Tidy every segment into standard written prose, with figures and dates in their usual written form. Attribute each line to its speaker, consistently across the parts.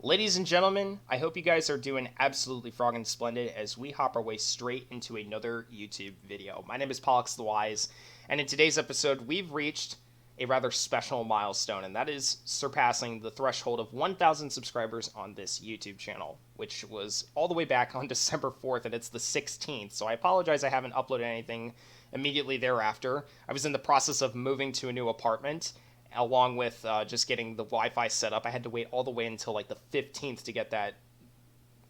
Speaker 1: Ladies and gentlemen, I hope you guys are doing absolutely frogging splendid as we hop our way straight into another YouTube video. My name is Pollux the Wise, and in today's episode, we've reached a rather special milestone, and that is surpassing the threshold of 1,000 subscribers on this YouTube channel, which was all the way back on December 4th, and it's the 16th, so I apologize I haven't uploaded anything immediately thereafter. I was in the process of moving to a new apartment, along with just getting the Wi-Fi set up. I had to wait all the way until like the 15th to get that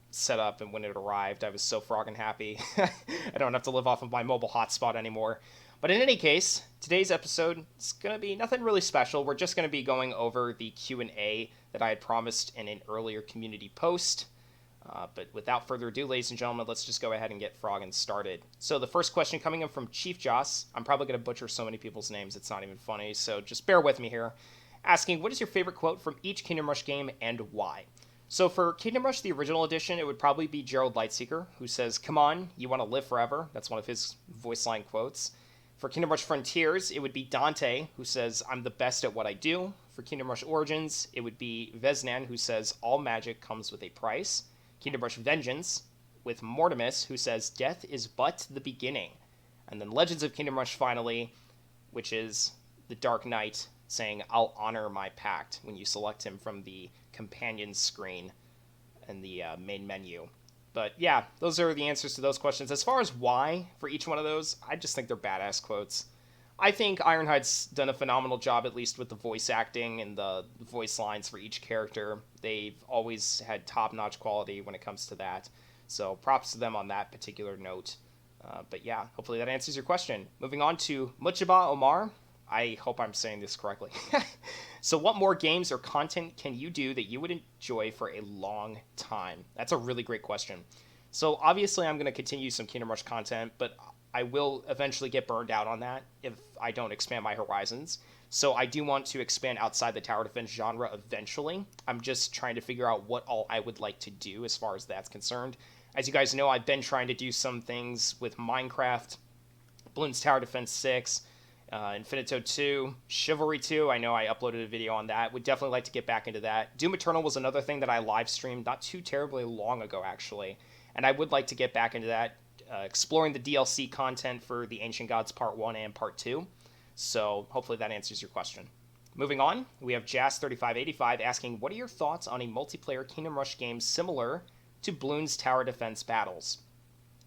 Speaker 1: set up, and when it arrived, I was so frogging happy. I don't have to live off of my mobile hotspot anymore. But in any case, today's episode is going to be nothing really special. We're just going to be going over the Q&A that I had promised in an earlier community post. But without further ado, ladies and gentlemen, let's just go ahead and get frogging started. So the first question coming in from Chief Joss. I'm probably going to butcher so many people's names, it's not even funny, so just bear with me here. Asking, what is your favorite quote from each Kingdom Rush game and why? So for Kingdom Rush, the original edition, it would probably be Gerald Lightseeker, who says, "Come on, you want to live forever." That's one of his voice line quotes. For Kingdom Rush Frontiers, it would be Dante, who says, "I'm the best at what I do." For Kingdom Rush Origins, it would be Vesnan, who says, "All magic comes with a price." Kingdom Rush Vengeance, with Mortimus, who says, "Death is but the beginning." And then Legends of Kingdom Rush finally, which is the Dark Knight saying, "I'll honor my pact," when you select him from the companion screen in the main menu. But yeah, those are the answers to those questions. As far as why for each one of those, I just think they're badass quotes. I think Ironhide's done a phenomenal job, at least with the voice acting and the voice lines for each character. They've always had top-notch quality when it comes to that. So props to them on that particular note. But yeah, hopefully that answers your question. Moving on to Mujaba Omar. I hope I'm saying this correctly. So what more games or content can you do that you would enjoy for a long time? That's a really great question. So obviously I'm going to continue some Kingdom Rush content, but I will eventually get burned out on that if I don't expand my horizons. So I do want to expand outside the tower defense genre eventually. I'm just trying to figure out what all I would like to do as far as that's concerned. As you guys know, I've been trying to do some things with Minecraft, Bloons Tower Defense 6, Infinito 2, Chivalry 2. I know I uploaded a video on that. Would definitely like to get back into that. Doom Eternal was another thing that I live streamed not too terribly long ago, actually. And I would like to get back into that, exploring the DLC content for the Ancient Gods Part 1 and Part 2. So hopefully that answers your question. Moving on, we have Jazz3585 asking, what are your thoughts on a multiplayer Kingdom Rush game similar to Bloons Tower Defense Battles?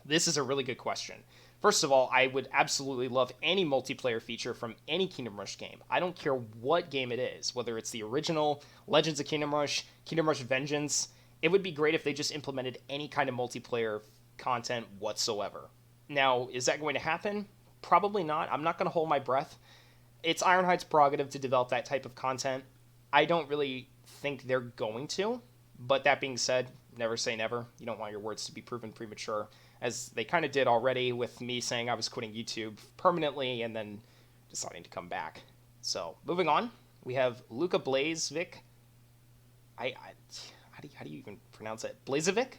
Speaker 1: This is a really good question. First of all, I would absolutely love any multiplayer feature from any Kingdom Rush game. I don't care what game it is, whether it's the original, Legends of Kingdom Rush Vengeance. It would be great if they just implemented any kind of multiplayer content whatsoever. Now, is that going to happen? Probably not. I'm not going to hold my breath. It's Ironhide's prerogative to develop that type of content. I don't really think they're going to, but that being said, never say never. You don't want your words to be proven premature, as they kind of did already with me saying I was quitting YouTube permanently and then deciding to come back. So, moving on, we have Luka Blazevic. How do you even pronounce it? Blazevic?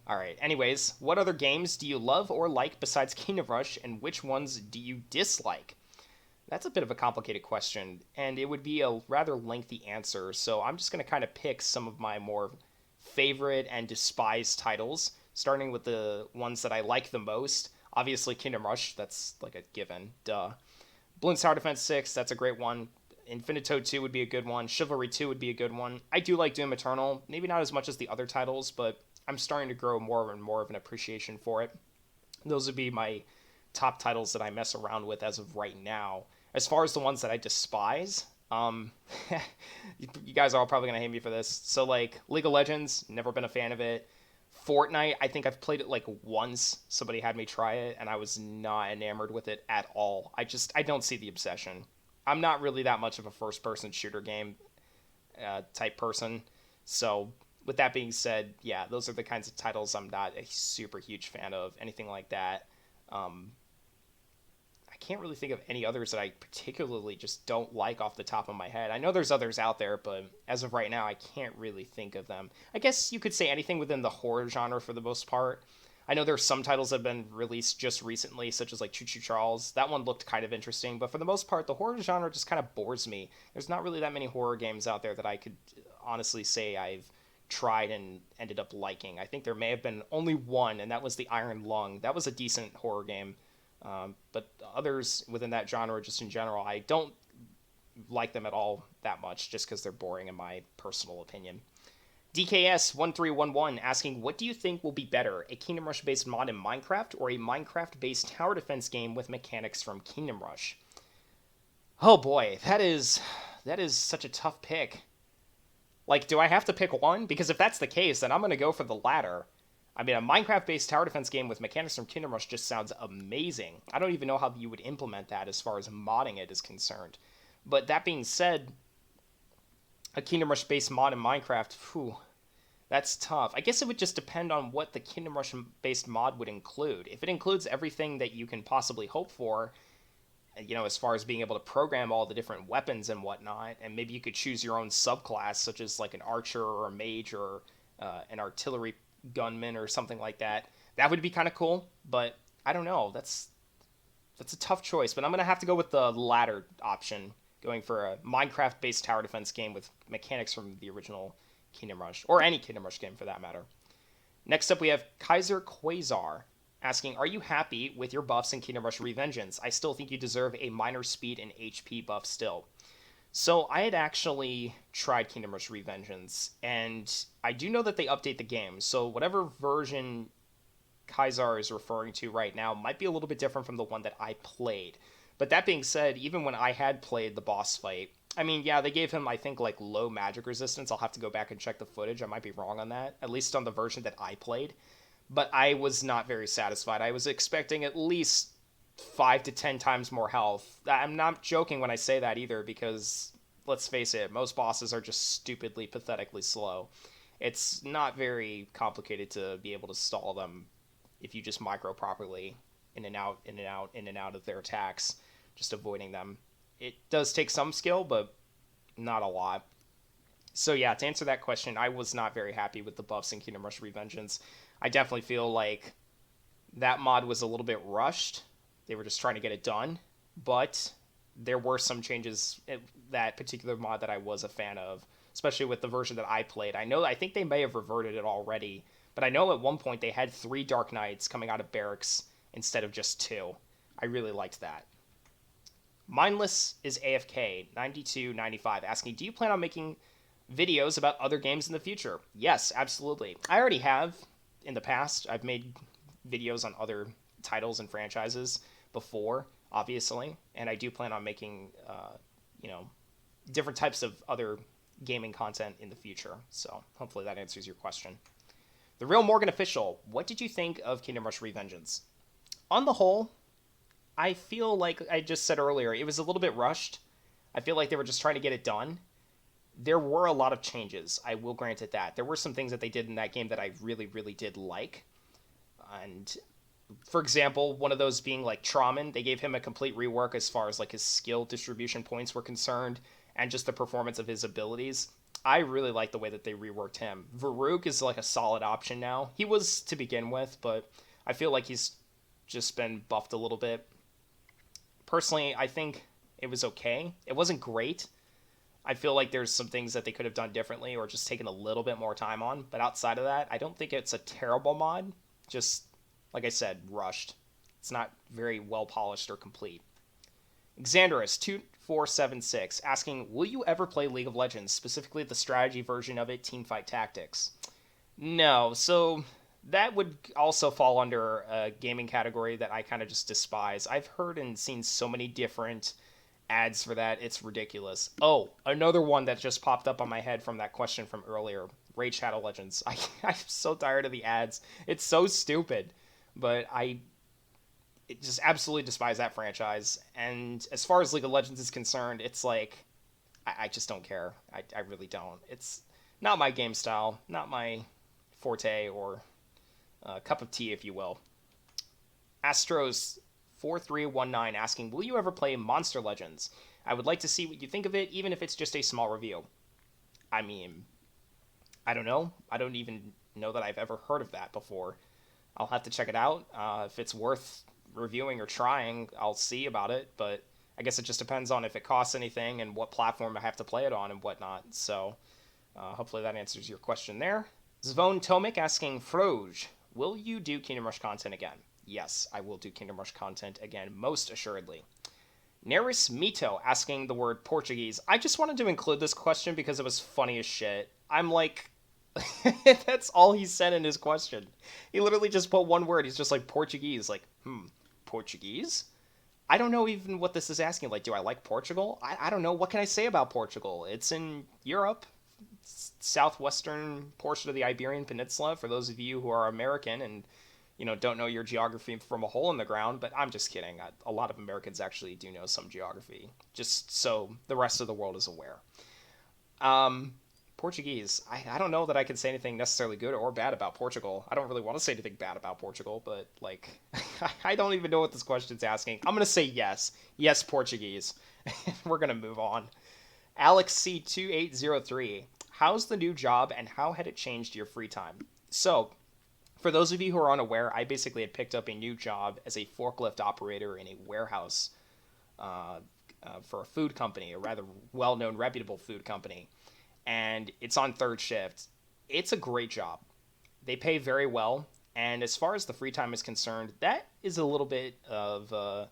Speaker 1: Alright, anyways, what other games do you love or like besides Kingdom Rush, and which ones do you dislike? That's a bit of a complicated question, and it would be a rather lengthy answer, so I'm just going to kind of pick some of my more favorite and despised titles, starting with the ones that I like the most. Obviously, Kingdom Rush, that's like a given, duh. Bloons Tower Defense 6, that's a great one. Infinito 2 would be a good one. Chivalry 2 would be a good one. I do like Doom Eternal, maybe not as much as the other titles, but I'm starting to grow more and more of an appreciation for it. Those would be my top titles that I mess around with as of right now. As far as the ones that I despise, you guys are all probably going to hate me for this. So, like, League of Legends, never been a fan of it. Fortnite, I think I've played it like once. Somebody had me try it, and I was not enamored with it at all. I don't see the obsession. I'm not really that much of a first-person shooter game type person. So, with that being said, yeah, those are the kinds of titles I'm not a super huge fan of. Anything like that. I can't really think of any others that I particularly just don't like off the top of my head. I know there's others out there, but as of right now, I can't really think of them. I guess you could say anything within the horror genre for the most part. I know there's some titles that have been released just recently, such as like Choo Choo Charles. That one looked kind of interesting, but for the most part, the horror genre just kind of bores me. There's not really that many horror games out there that I could honestly say I've tried and ended up liking. I think there may have been only one, and that was the Iron Lung. That was a decent horror game. But others within that genre, just in general, I don't like them at all that much, just because they're boring in my personal opinion. DKS1311 asking, what do you think will be better, a Kingdom Rush based mod in Minecraft or a Minecraft based tower defense game with mechanics from Kingdom Rush? Oh boy, that is such a tough pick. Like, do I have to pick one? Because if that's the case, then I'm going to go for the latter. I mean, a Minecraft based tower defense game with mechanics from Kingdom Rush just sounds amazing. I don't even know how you would implement that as far as modding it is concerned. But that being said, a Kingdom Rush based mod in Minecraft, whew, that's tough. I guess it would just depend on what the Kingdom Rush based mod would include. If it includes everything that you can possibly hope for, you know, as far as being able to program all the different weapons and whatnot, and maybe you could choose your own subclass, such as like an archer or a mage or an artillery gunman or something like that, that would be kind of cool. But I don't know. That's a tough choice. But I'm going to have to go with the latter option, going for a Minecraft-based tower defense game with mechanics from the original Kingdom Rush, or any Kingdom Rush game for that matter. Next up, we have Kaiser Quasar asking, are you happy with your buffs in Kingdom Rush ReVengeance? I still think you deserve a minor speed and HP buff still. So I had actually tried Kingdom Rush ReVengeance, and I do know that they update the game, so whatever version Kaiser is referring to right now might be a little bit different from the one that I played. But that being said, even when I had played the boss fight, I mean, yeah, they gave him, I think, like, low magic resistance. I'll have to go back and check the footage. I might be wrong on that, at least on the version that I played. But I was not very satisfied. I was expecting at least 5 to 10 times more health. I'm not joking when I say that either, because, let's face it, most bosses are just stupidly, pathetically slow. It's not very complicated to be able to stall them if you just micro properly, in and out, in and out, in and out of their attacks, just avoiding them. It does take some skill, but not a lot. So yeah, to answer that question, I was not very happy with the buffs in Kingdom Rush ReVengeance. I definitely feel like that mod was a little bit rushed. They were just trying to get it done, but there were some changes in that particular mod that I was a fan of, especially with the version that I played. I think they may have reverted it already, but I know at one point they had 3 Dark Knights coming out of barracks instead of just 2. I really liked that. Mindless is AFK 9295 asking, do you plan on making videos about other games in the future? Yes, absolutely. I already have in the past. I've made videos on other titles and franchises before, obviously, and I do plan on making different types of other gaming content in the future. So hopefully that answers your question. The Real Morgan Official, what did you think of Kingdom Rush ReVengeance? On the whole, I feel like I just said earlier, it was a little bit rushed. I feel like they were just trying to get it done. There were a lot of changes, I will grant it that. There were some things that they did in that game that I really, really did like. And, for example, one of those being like Trauman, they gave him a complete rework as far as like his skill distribution points were concerned, and just the performance of his abilities. I really like the way that they reworked him. Voduke is like a solid option now. He was to begin with, but I feel like he's just been buffed a little bit. Personally, I think it was okay. It wasn't great. I feel like there's some things that they could have done differently or just taken a little bit more time on. But outside of that, I don't think it's a terrible mod. Just, like I said, rushed. It's not very well polished or complete. Xanderus2476 asking, will you ever play League of Legends, specifically the strategy version of it, Teamfight Tactics? No, so that would also fall under a gaming category that I kind of just despise. I've heard and seen so many different ads for that, it's ridiculous. Oh, another one that just popped up on my head from that question from earlier, Raid Shadow Legends. I'm so tired of the ads. It's so stupid, but I just absolutely despise that franchise. And as far as League of Legends is concerned, it's like, I just don't care. I really don't. It's not my game style, not my forte or cup of tea, if you will. Astros4319 asking, will you ever play Monster Legends? I would like to see what you think of it, even if it's just a small review. I mean, I don't know. I don't even know that I've ever heard of that before. I'll have to check it out. If it's worth reviewing or trying, I'll see about it, but I guess it just depends on if it costs anything and what platform I have to play it on and whatnot. So Hopefully that answers your question there. Zvone Tomic asking, Froj, will you do Kingdom Rush content again? Yes, I will do Kingdom Rush content again, most assuredly. Neris Mito asking the word Portuguese. I just wanted to include this question because it was funny as shit. I'm like, that's all he said in his question. He literally just put one word. He's just like, Portuguese. Like, Portuguese? I don't know even what this is asking. Like, do I like Portugal? I don't know. What can I say about Portugal? It's in Europe, southwestern portion of the Iberian Peninsula, for those of you who are American and don't know your geography from a hole in the ground. But I'm just kidding. A lot of Americans actually do know some geography, just so the rest of the world is aware. Portuguese. I don't know that I can say anything necessarily good or bad about Portugal. I don't really want to say anything bad about Portugal, but like, I don't even know what this question's asking. I'm gonna say yes. Yes, Portuguese. We're gonna move on. Alex C2803. How's the new job and how had it changed your free time? So, for those of you who are unaware, I basically had picked up a new job as a forklift operator in a warehouse for a food company, a rather well-known, reputable food company. And it's on third shift. It's a great job. They pay very well. And as far as the free time is concerned, that is a little bit of an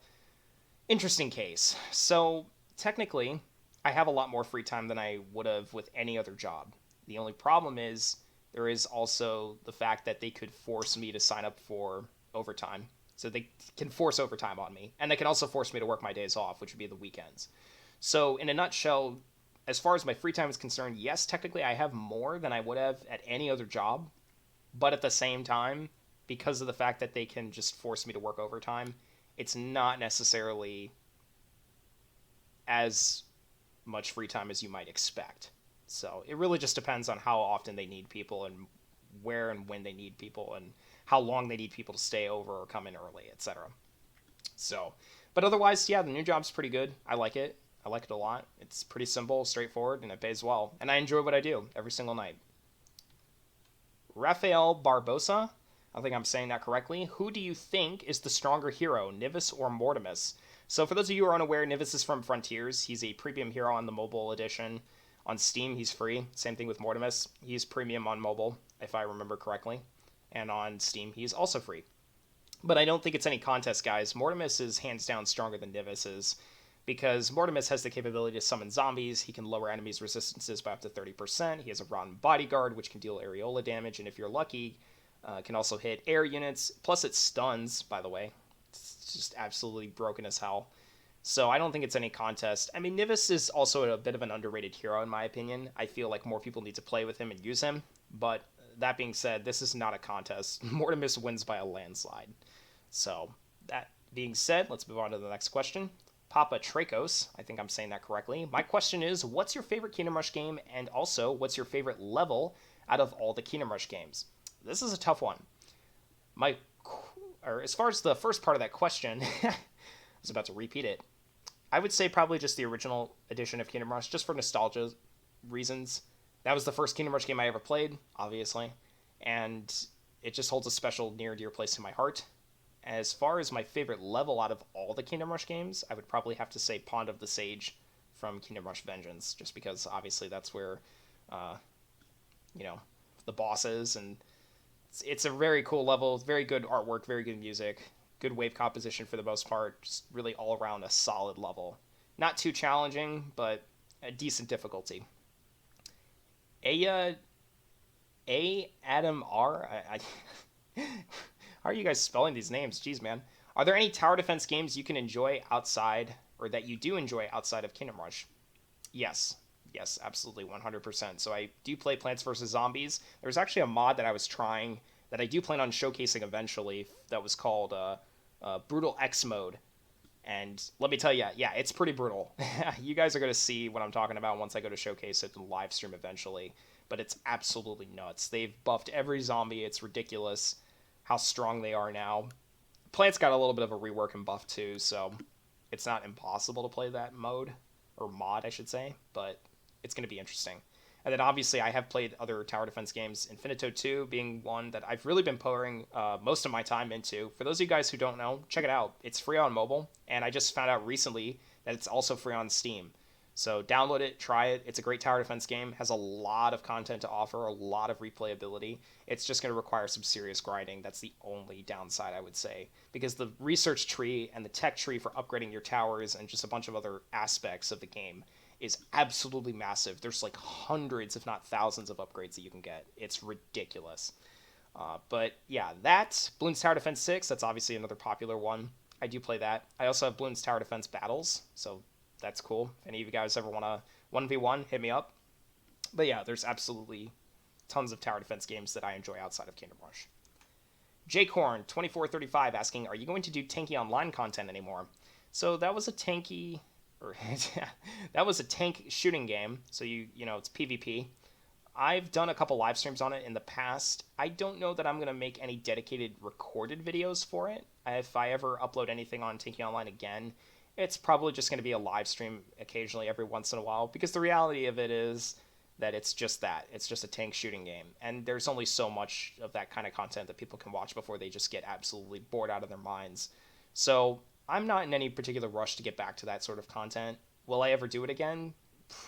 Speaker 1: interesting case. So technically, I have a lot more free time than I would have with any other job. The only problem is there is also the fact that they could force me to sign up for overtime. So they can force overtime on me. And they can also force me to work my days off, which would be the weekends. So in a nutshell, as far as my free time is concerned, yes, technically I have more than I would have at any other job. But at the same time, because of the fact that they can just force me to work overtime, it's not necessarily as much free time as you might expect. So it really just depends on how often they need people and where and when they need people and how long they need people to stay over or come in early, etc. So, but otherwise, yeah, the new job's pretty good. I like it. I like it a lot. It's pretty simple, straightforward, and it pays well. And I enjoy what I do every single night. Rafael Barbosa, I think I'm saying that correctly. Who do you think is the stronger hero, Nivus or Mortimus? So for those of you who are unaware, Nivus is from Frontiers. He's a premium hero on the mobile edition. On Steam, he's free. Same thing with Mortimus. He's premium on mobile, if I remember correctly. And on Steam, he's also free. But I don't think it's any contest, guys. Mortimus is hands down stronger than Nivus is, because Mortimus has the capability to summon zombies. He can lower enemies' resistances by up to 30%. He has a Rotten Bodyguard, which can deal areola damage, and if you're lucky, can also hit air units. Plus it stuns, by the way. It's just absolutely broken as hell. So I don't think it's any contest. I mean, Nivus is also a bit of an underrated hero, in my opinion. I feel like more people need to play with him and use him. But that being said, this is not a contest. Mortimus wins by a landslide. So that being said, let's move on to the next question. Papa Tracos, I think I'm saying that correctly. My question is, what's your favorite Kingdom Rush game? And also, what's your favorite level out of all the Kingdom Rush games? This is a tough one. As far as the first part of that question, I was about to repeat it. I would say probably just the original edition of Kingdom Rush, just for nostalgia reasons. That was the first Kingdom Rush game I ever played, obviously. And it just holds a special near and dear place in my heart. As far as my favorite level out of all the Kingdom Rush games, I would probably have to say Pond of the Sage from Kingdom Rush Vengeance, just because obviously that's where, the boss is, and it's a very cool level, very good artwork, very good music, good wave composition for the most part, just really all around a solid level. Not too challenging, but a decent difficulty. Adam R. How are you guys spelling these names? Jeez, man. Are there any tower defense games you can enjoy outside, or that you do enjoy outside of Kingdom Rush? Yes. Yes, absolutely, 100%. So I do play Plants vs. Zombies. There's actually a mod that I was trying that I do plan on showcasing eventually that was called Brutal X Mode. And let me tell you, yeah, it's pretty brutal. You guys are going to see what I'm talking about once I go to showcase it and live stream eventually. But it's absolutely nuts. They've buffed every zombie. It's ridiculous how strong they are now. Plants got a little bit of a rework and buff too, so it's not impossible to play that mode, or mod I should say, but it's going to be interesting. And then obviously I have played other tower defense games, Infinito 2 being one that I've really been pouring most of my time into. For those of you guys who don't know, check it out. It's free on mobile, and I just found out recently that it's also free on Steam. So download it, try it. It's a great tower defense game. Has a lot of content to offer, a lot of replayability. It's just going to require some serious grinding. That's the only downside, I would say, because the research tree and the tech tree for upgrading your towers and just a bunch of other aspects of the game is absolutely massive. There's like hundreds, if not thousands, of upgrades that you can get. It's ridiculous. But yeah, that Bloons Tower Defense 6. That's obviously another popular one. I do play that. I also have Bloons Tower Defense Battles, so that's cool. If any of you guys ever want to 1v1, hit me up. But yeah, there's absolutely tons of tower defense games that I enjoy outside of Kingdom Rush. Jcorn2435 asking, are you going to do tanky online content anymore? So that was a tanky, or that was a tank shooting game. So you know, it's PvP. I've done a couple live streams on it in the past. I don't know that I'm going to make any dedicated recorded videos for it. If I ever upload anything on Tanky Online again, it's probably just going to be a live stream occasionally every once in a while, because the reality of it is that it's just that. It's just a tank shooting game. And there's only so much of that kind of content that people can watch before they just get absolutely bored out of their minds. So I'm not in any particular rush to get back to that sort of content. Will I ever do it again?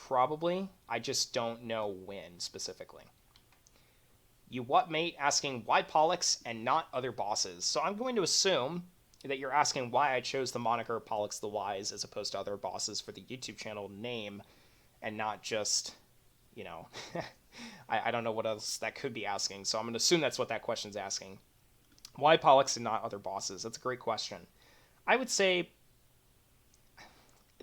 Speaker 1: Probably. I just don't know when specifically. You what, mate? Asking why Pollux and not other bosses. So I'm going to assume that you're asking why I chose the moniker Pollux the Wise as opposed to other bosses for the YouTube channel name, and not just, you know, I don't know what else that could be asking. So I'm going to assume that's what that question's asking. Why Pollux and not other bosses? That's a great question. I would say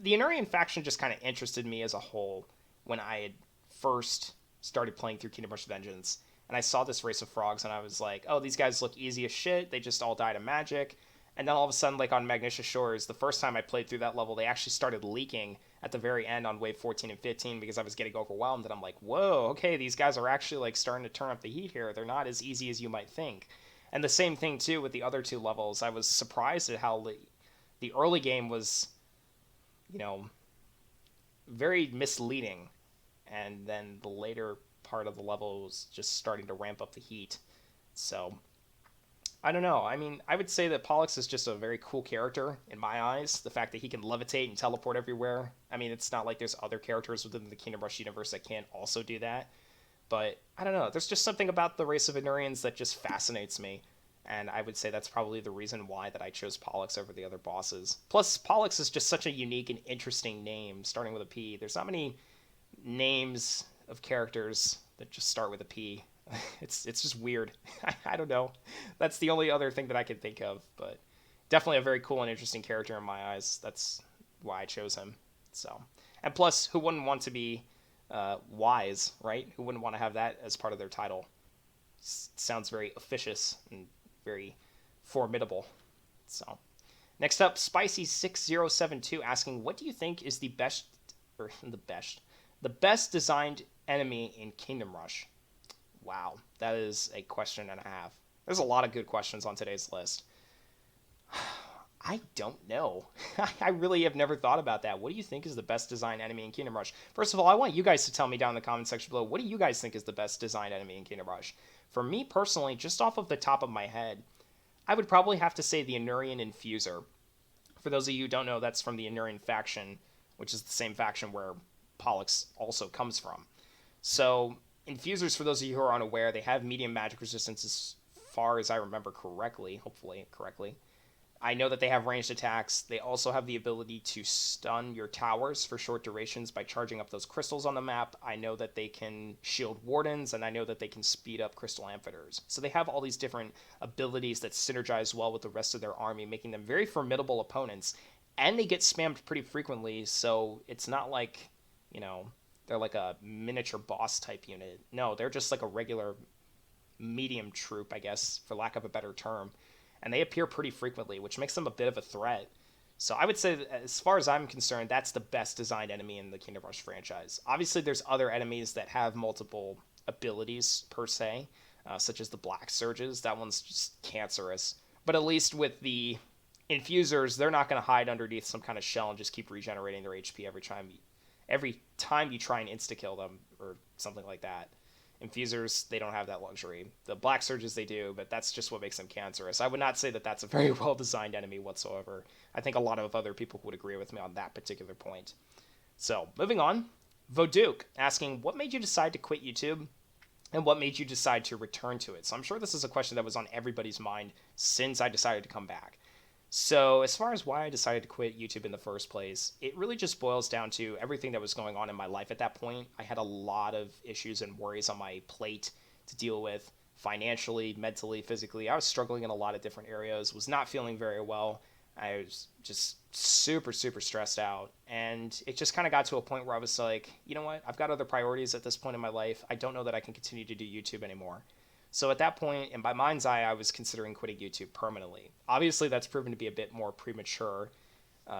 Speaker 1: the Anurian faction just kind of interested me as a whole when I had first started playing through Kingdom Rush Vengeance, and I saw this race of frogs, and I was like, oh, these guys look easy as shit. They just all die to magic. And then all of a sudden, like on Magnesia Shores, the first time I played through that level, they actually started leaking at the very end on wave 14 and 15 because I was getting overwhelmed, and I'm like, whoa, okay, these guys are actually like starting to turn up the heat here. They're not as easy as you might think. And the same thing, too, with the other two levels. I was surprised at how the early game was, you know, very misleading, and then the later part of the level was just starting to ramp up the heat. So I don't know. I mean, I would say that Pollux is just a very cool character in my eyes. The fact that he can levitate and teleport everywhere. I mean, it's not like there's other characters within the Kingdom Rush universe that can't also do that. But I don't know. There's just something about the race of Anurians that just fascinates me. And I would say that's probably the reason why that I chose Pollux over the other bosses. Plus, Pollux is just such a unique and interesting name, starting with a P. There's not many names of characters that just start with a P. It's just weird. I don't know. That's the only other thing that I can think of. But definitely a very cool and interesting character in my eyes. That's why I chose him. So, and plus, who wouldn't want to be wise, right? Who wouldn't want to have that as part of their title? Sounds very officious and very formidable. So, next up, Spicy6072 asking, what do you think is the best designed enemy in Kingdom Rush? Wow, that is a question and a half. There's a lot of good questions on today's list. I don't know. I really have never thought about that. What do you think is the best designed enemy in Kingdom Rush? First of all, I want you guys to tell me down in the comment section below, what do you guys think is the best designed enemy in Kingdom Rush? For me personally, just off of the top of my head, I would probably have to say the Anurian Infuser. For those of you who don't know, that's from the Anurian faction, which is the same faction where Pollux also comes from. So, Infusers, for those of you who are unaware, they have medium magic resistance as far as I remember correctly, hopefully correctly. I know that they have ranged attacks. They also have the ability to stun your towers for short durations by charging up those crystals on the map. I know that they can shield wardens, and I know that they can speed up crystal amphiters. So they have all these different abilities that synergize well with the rest of their army, making them very formidable opponents. And they get spammed pretty frequently, so it's not like, you know, they're like a miniature boss type unit. No, they're just like a regular medium troop, I guess, for lack of a better term. And they appear pretty frequently, which makes them a bit of a threat. So I would say, that as far as I'm concerned, that's the best designed enemy in the Kingdom Rush franchise. Obviously, there's other enemies that have multiple abilities, per se, such as the Black Surges. That one's just cancerous. But at least with the Infusers, they're not going to hide underneath some kind of shell and just keep regenerating their HP every time you try and insta-kill them, or something like that. Infusers, they don't have that luxury. The Black Surges, they do, but that's just what makes them cancerous. I would not say that that's a very well-designed enemy whatsoever. I think a lot of other people would agree with me on that particular point. So, moving on. Voduke asking, what made you decide to quit YouTube? And what made you decide to return to it? So I'm sure this is a question that was on everybody's mind since I decided to come back. So as far as why I decided to quit YouTube in the first place, it really just boils down to everything that was going on in my life at that point. I had a lot of issues and worries on my plate to deal with financially, mentally, physically. I was struggling in a lot of different areas, was not feeling very well. I was just super, super stressed out. And it just kind of got to a point where I was like, you know what? I've got other priorities at this point in my life. I don't know that I can continue to do YouTube anymore. So at that point, in my mind's eye, I was considering quitting YouTube permanently. Obviously, that's proven to be a bit more premature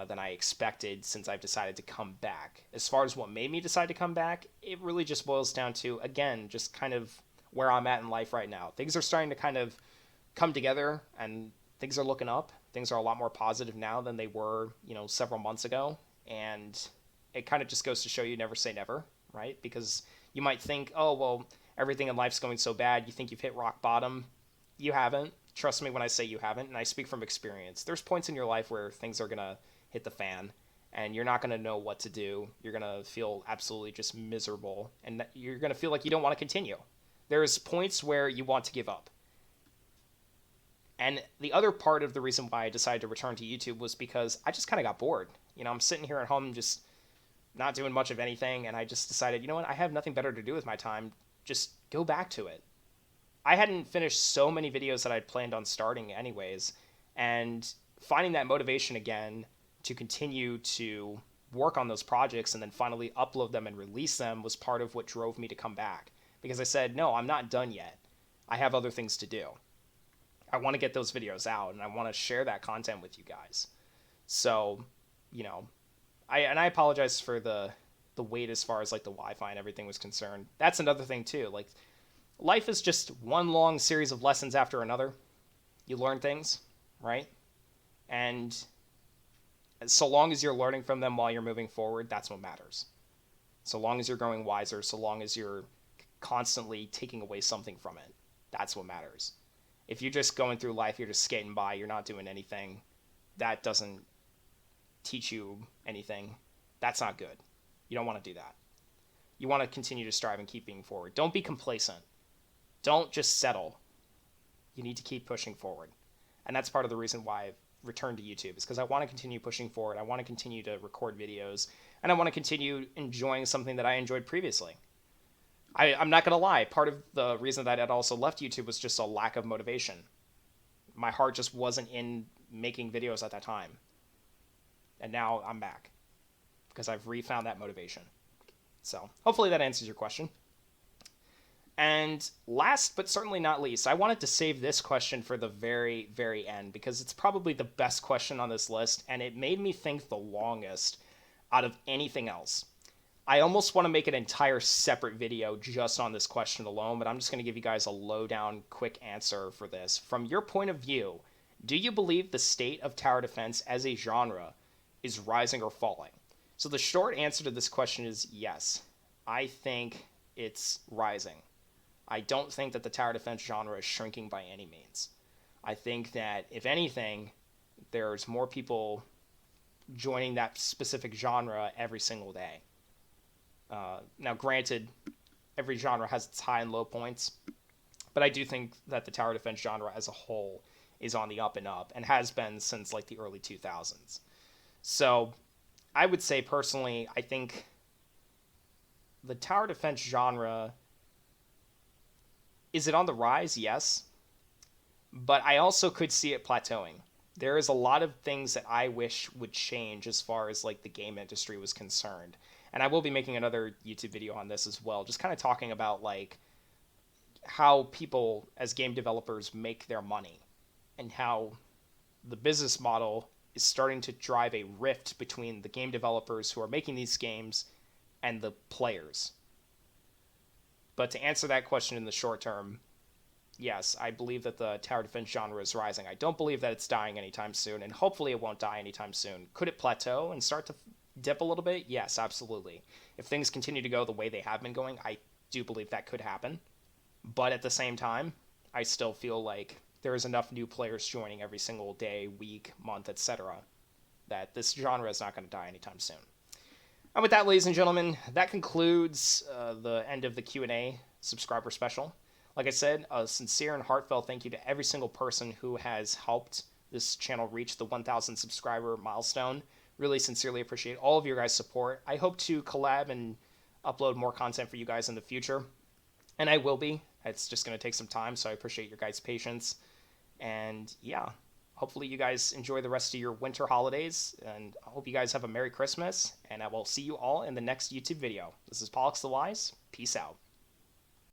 Speaker 1: than I expected since I've decided to come back. As far as what made me decide to come back, it really just boils down to, again, just kind of where I'm at in life right now. Things are starting to kind of come together and things are looking up. Things are a lot more positive now than they were, several months ago. And it kind of just goes to show you never say never, right? Because you might think, oh, well, everything in life's going so bad, you think you've hit rock bottom. You haven't. Trust me when I say you haven't, and I speak from experience. There's points in your life where things are going to hit the fan, and you're not going to know what to do. You're going to feel absolutely just miserable, and you're going to feel like you don't want to continue. There's points where you want to give up. And the other part of the reason why I decided to return to YouTube was because I just kind of got bored. I'm sitting here at home just not doing much of anything, and I just decided, you know what, I have nothing better to do with my time. Just go back to it. I hadn't finished so many videos that I'd planned on starting anyways, and finding that motivation again to continue to work on those projects and then finally upload them and release them was part of what drove me to come back. Because I said, no, I'm not done yet. I have other things to do. I want to get those videos out, and I want to share that content with you guys. So, I apologize for the wait as far as like the Wi-Fi and everything was concerned. That's another thing too. Like, life is just one long series of lessons after another. You learn things, right? And so long as you're learning from them while you're moving forward, that's what matters. So long as you're growing wiser, so long as you're constantly taking away something from it, that's what matters. If you're just going through life, you're just skating by, you're not doing anything, that doesn't teach you anything. That's not good. You don't want to do that. You want to continue to strive and keep being forward. Don't be complacent. Don't just settle. You need to keep pushing forward. And that's part of the reason why I've returned to YouTube, is because I want to continue pushing forward. I want to continue to record videos, and I want to continue enjoying something that I enjoyed previously. I'm not going to lie. Part of the reason that I'd also left YouTube was just a lack of motivation. My heart just wasn't in making videos at that time. And now I'm back because I've refound that motivation. So hopefully that answers your question. And last but certainly not least, I wanted to save this question for the very, very end because it's probably the best question on this list, and it made me think the longest out of anything else. I almost want to make an entire separate video just on this question alone, but I'm just going to give you guys a lowdown, quick answer for this. From your point of view, do you believe the state of tower defense as a genre is rising or falling? So the short answer to this question is yes. I think it's rising. I don't think that the tower defense genre is shrinking by any means. I think that, if anything, there's more people joining that specific genre every single day. Now, granted, every genre has its high and low points, but I do think that the tower defense genre as a whole is on the up and up, and has been since like the early 2000s. So I would say personally, I think the tower defense genre, is it on the rise? Yes. But I also could see it plateauing. There is a lot of things that I wish would change as far as like the game industry was concerned. And I will be making another YouTube video on this as well, just kind of talking about like how people as game developers make their money and how the business model is starting to drive a rift between the game developers who are making these games and the players. But to answer that question in the short term, yes, I believe that the tower defense genre is rising. I don't believe that it's dying anytime soon, and hopefully it won't die anytime soon. Could it plateau and start to dip a little bit? Yes, absolutely. If things continue to go the way they have been going, I do believe that could happen. But at the same time, I still feel like there is enough new players joining every single day, week, month, etc., that this genre is not going to die anytime soon. And with that, ladies and gentlemen, that concludes the end of the Q&A subscriber special. Like I said, a sincere and heartfelt thank you to every single person who has helped this channel reach the 1,000 subscriber milestone. Really sincerely appreciate all of your guys' support. I hope to collab and upload more content for you guys in the future. And I will be. It's just going to take some time, so I appreciate your guys' patience. And yeah, hopefully you guys enjoy the rest of your winter holidays. And I hope you guys have a Merry Christmas. And I will see you all in the next YouTube video. This is Pollux the Wise. Peace out.